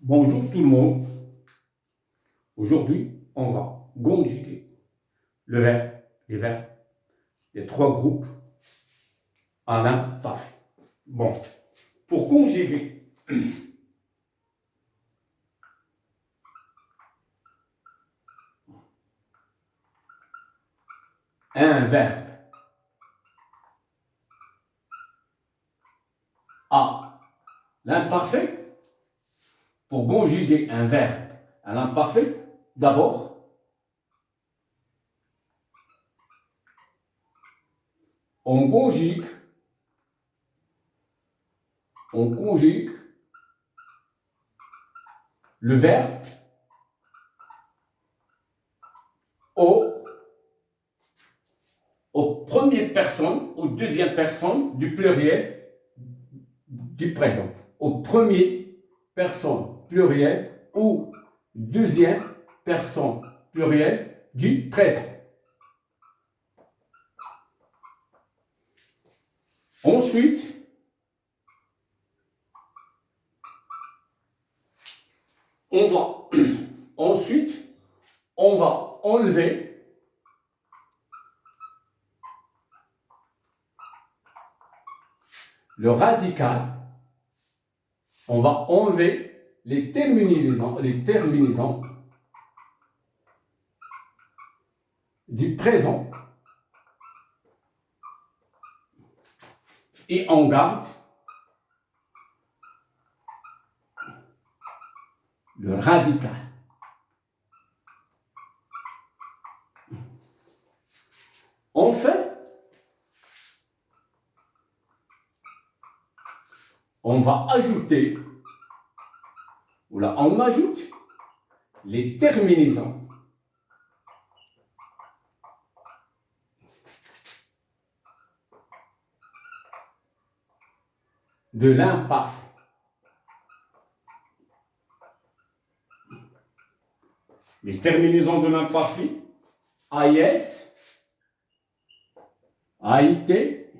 Bonjour tout le monde. Aujourd'hui, on va conjuguer les verbes des trois groupes en imparfait. Bon, pour conjuguer un verbe à l'imparfait, pour conjuguer un verbe à l'imparfait, d'abord, on conjugue le verbe aux premières personnes, aux deuxièmes personnes du pluriel du présent. Aux premières personnes pluriel ou deuxième personne pluriel du présent. Ensuite, on va enlever le radical. On va enlever les terminaisons du présent et on garde le radical. Enfin, on va ajouter, ou là on ajoute les terminaisons de l'imparfait. Les terminaisons de l'imparfait, AIS, AIT,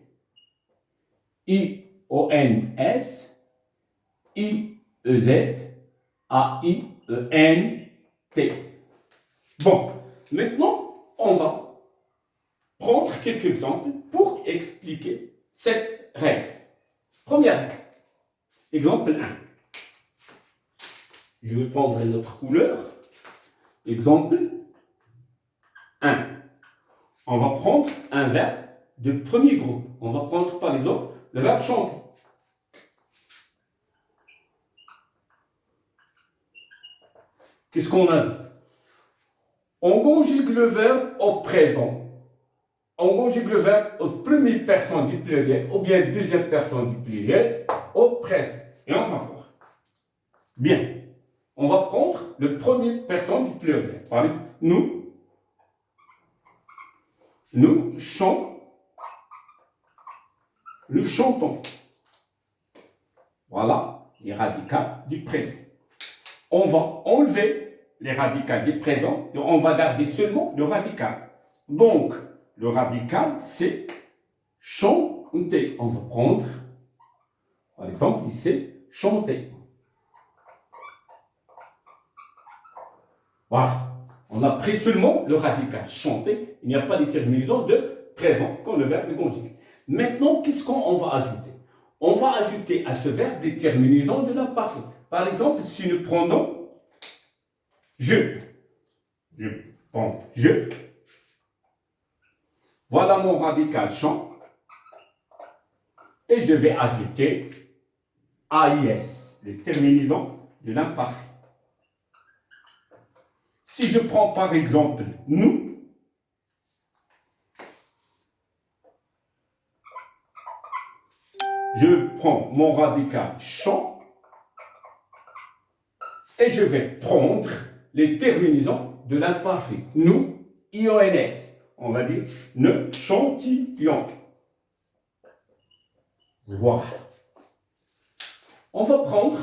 IONS, IEZ, AIENT. Bon, maintenant, on va prendre quelques exemples pour expliquer cette règle. Première règle, exemple 1. Je vais prendre une autre couleur. Exemple 1. On va prendre un verbe de premier groupe. On va prendre par exemple le verbe chanter. Qu'est-ce qu'on a dit? On conjugue le verbe au présent. On conjugue le verbe aux premières personnes du pluriel ou bien deuxième personne du pluriel au présent. Et on va voir. Bien. On va prendre le premier personne du pluriel. Par exemple, nous chantons. Voilà les radicales du présent. On va enlever les radicales du présent et on va garder seulement le radical. Donc, le radical, c'est chanter. On va prendre, par exemple, ici, chanter. Voilà. On a pris seulement le radical, chanter. Il n'y a pas de terminaison de présent quand le verbe est conjugué. Maintenant, qu'est-ce qu'on va ajouter? On va ajouter à ce verbe des terminaisons de l'imparfait. Par exemple, si nous prenons je. Voilà mon radical chant. Et je vais ajouter AIS, les terminaisons de l'imparfait. Si je prends par exemple nous, je prends mon radical chant et je vais prendre les terminaisons de l'imparfait. Nous, IONS. On va dire ne chantillions. Voilà. On va prendre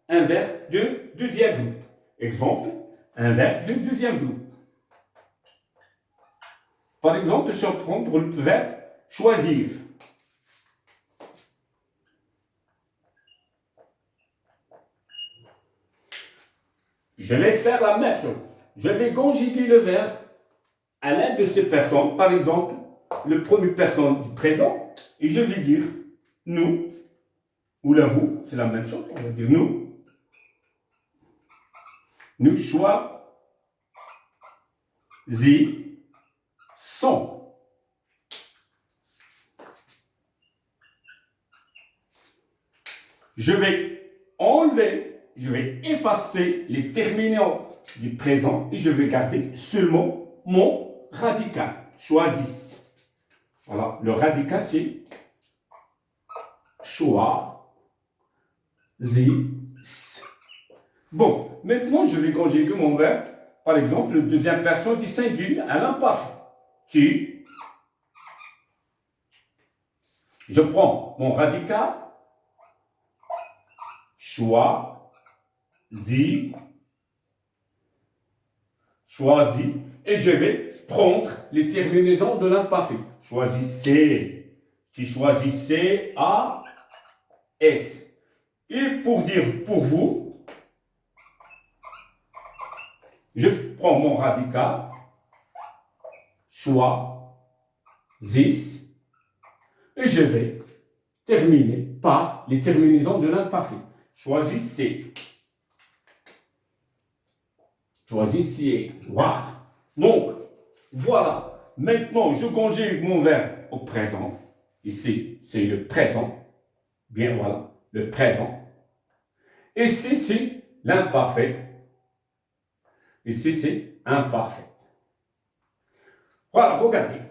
un verbe de deuxième groupe. Exemple, un verbe de deuxième groupe. Par exemple, je vais prendre le verbe choisir. je vais faire la même chose. Je vais conjuguer le verbe à l'un de ces personnes, par exemple, le premier personne du présent, et je vais dire nous, ou là vous, c'est la même chose, on va dire nous. Nous choisissons. Je vais enlever, je vais effacer les terminants du présent et je vais garder seulement mon radical. Choisisse. Voilà, le radical c'est choisisse. Bon, maintenant je vais conjuguer mon verbe, par exemple, le deuxième personne du singulier à l'imparfait. Tu. Je prends mon radical, choisis, et je vais prendre les terminaisons de l'imparfait. Choisissez, tu choisissez A, S. Et pour dire pour vous, je prends mon radical, choisis, et je vais terminer par les terminaisons de l'imparfait. Choisissez. Choisissez. Voilà. Donc, voilà. Maintenant, je conjugue mon verbe au présent. Ici, c'est le présent. Bien, voilà. Le présent. Ici, c'est l'imparfait. Ici, c'est imparfait. Voilà, regardez.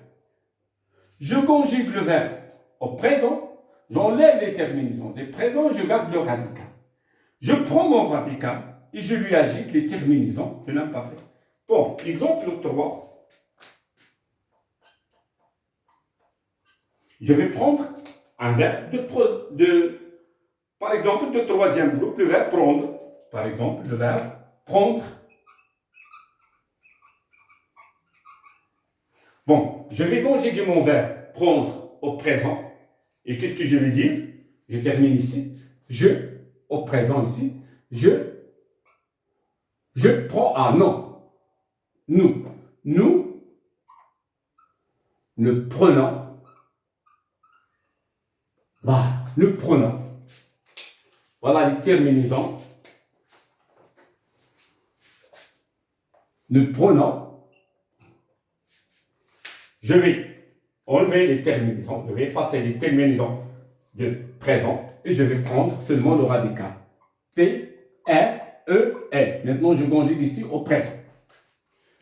Je conjugue le verbe au présent. J'enlève les terminaisons. Des présents, je garde le radical. Je prends mon radical et je lui agite les terminaisons de l'imparfait. Bon, exemple 3. Je vais prendre un verbe par exemple, de troisième groupe, le verbe prendre. Par exemple, le verbe prendre. Bon, je vais conjuguer mon verbe prendre au présent. Et qu'est-ce que je vais dire? Je termine ici. Au présent ici, je prends un non. Nous prenons. Voilà, nous prenons. Voilà les terminaisons. Nous prenons. Je vais enlever les terminaisons. Je vais effacer les terminaisons de présent et je vais prendre seulement le radical. P, R, E, L. Maintenant, je conjugue ici au présent.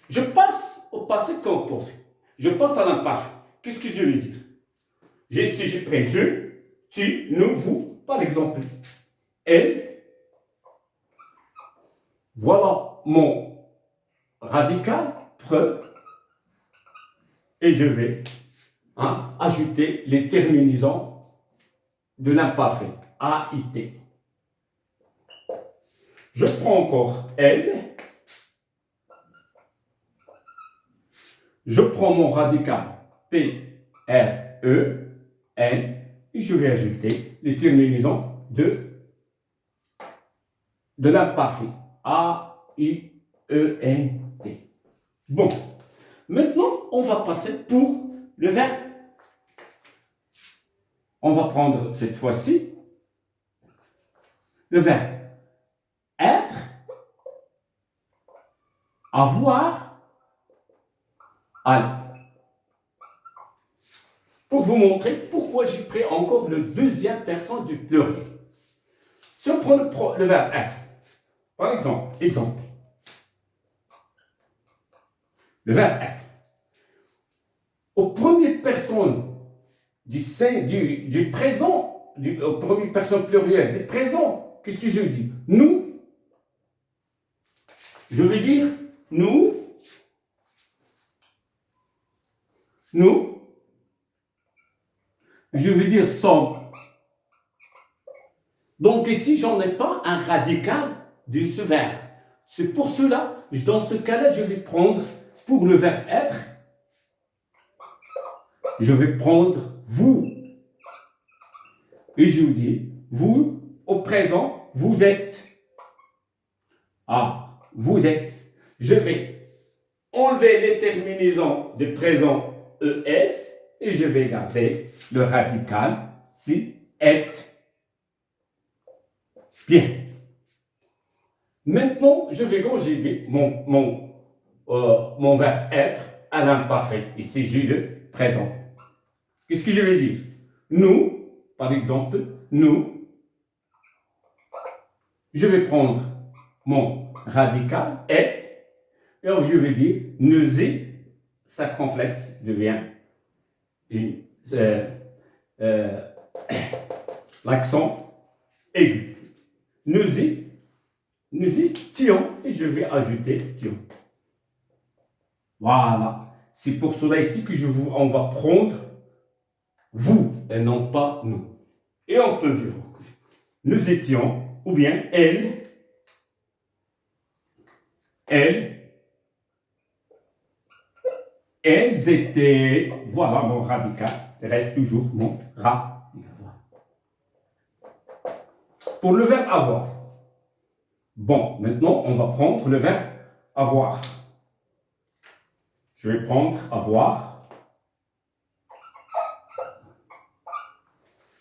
Je passe au passé composé. Je passe à l'imparfait. Qu'est-ce que je vais dire? Si j'ai pris je, tu, nous, vous, par exemple. Elle. Voilà mon radical, pre. Et je vais ajouter les terminaisons de l'imparfait. A-I-T. Je prends encore elle. Je prends mon radical P, R, E, N. Et je vais ajouter les terminaisons de l'imparfait. A-I-E-N-T. Bon. Maintenant, on va passer pour le verbe. On va prendre cette fois-ci le verbe être, avoir, aller. Pour vous montrer pourquoi j'ai pris encore le deuxième personne du pluriel. Si on prend le verbe être, par exemple, le verbe être. Aux premières personnes du présent, aux premières personnes plurielles du présent, qu'est-ce que je dis? Nous. Je vais dire nous. Je vais dire sommes. Donc ici, je n'en ai pas un radical de ce verbe. C'est pour cela, dans ce cas-là, je vais prendre pour le verbe être, je vais prendre vous. Et je vous dis, vous, au présent, vous êtes. Ah, vous êtes. Je vais enlever les terminaisons de présent ES et je vais garder le radical si êtes. Bien. Maintenant, je vais conjuguer mon verbe être à l'imparfait. Ici, j'ai le présent. Qu'est-ce que je vais dire? Nous, par exemple, nous, je vais prendre mon radical être et je vais dire nous et circonflexe devient l'accent aigu. Nous et tion et je vais ajouter tion. Voilà. C'est pour cela ici que on va prendre vous et non pas nous. Et on peut dire nous étions ou bien elles étaient. Voilà mon radical. Il reste toujours mon radical. Pour le verbe avoir. Bon, maintenant, on va prendre le verbe avoir. Je vais prendre avoir.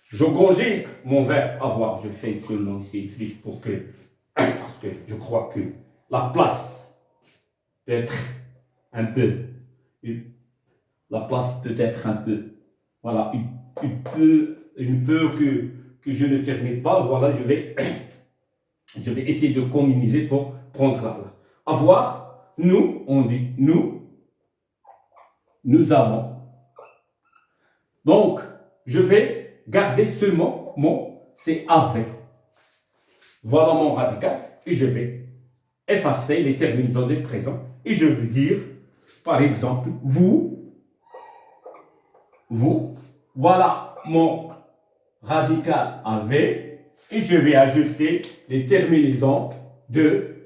Je conjugue mon verbe avoir. Je fais seulement ici une flèche pour que, parce que je crois que la place peut être un peu, la place peut être un peu, voilà, une peur que je ne termine pas. Voilà, je vais essayer de communiser pour prendre la place. Avoir, nous, on dit nous avons. Donc, je vais garder seulement mon, c'est avec. Voilà mon radical et je vais effacer les terminaisons des présents et je vais dire, par exemple, vous, voilà mon radical avec et je vais ajouter les terminaisons les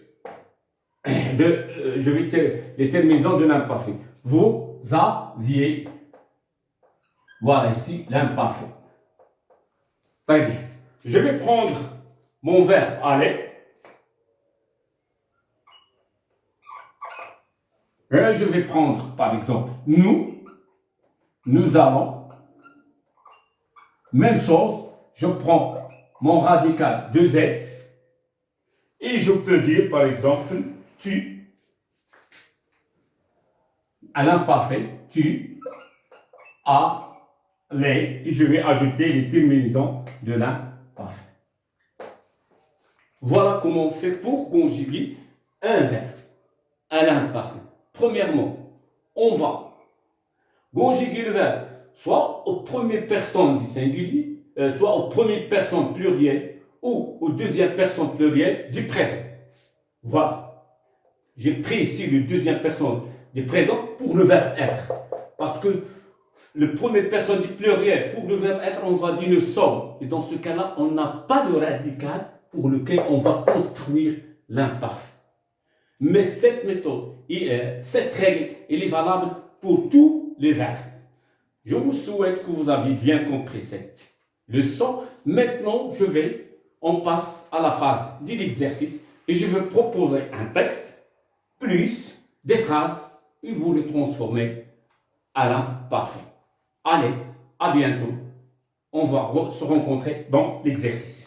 terminaisons de l'imparfait. Vous aviez. Voilà ici l'imparfait. Très bien. Je vais prendre mon verbe aller. Et je vais prendre par exemple nous allons. Même chose, je prends mon radical de z et je peux dire par exemple tu à l'imparfait, tu allais et je vais ajouter les terminaisons de l'imparfait. Voilà comment on fait pour conjuguer un verbe à l'imparfait. Premièrement, on va conjuguer le verbe soit aux premières personnes du singulier, soit aux premières personnes plurielles ou aux deuxièmes personnes plurielles du présent. Voilà. J'ai pris ici le deuxième personne du présent pour le verbe être. Parce que le première personne du pluriel pour le verbe être, on va dire nous sommes. Et dans ce cas-là, on n'a pas de radical pour lequel on va construire l'imparfait. Mais cette méthode, cette règle, elle est valable pour tous les verbes. Je vous souhaite que vous ayez bien compris cette leçon. Maintenant, on passe à la phase de l'exercice et je vais proposer un texte plus des phrases et vous les transformez à l'imparfait. Allez, à bientôt. On va se rencontrer dans l'exercice.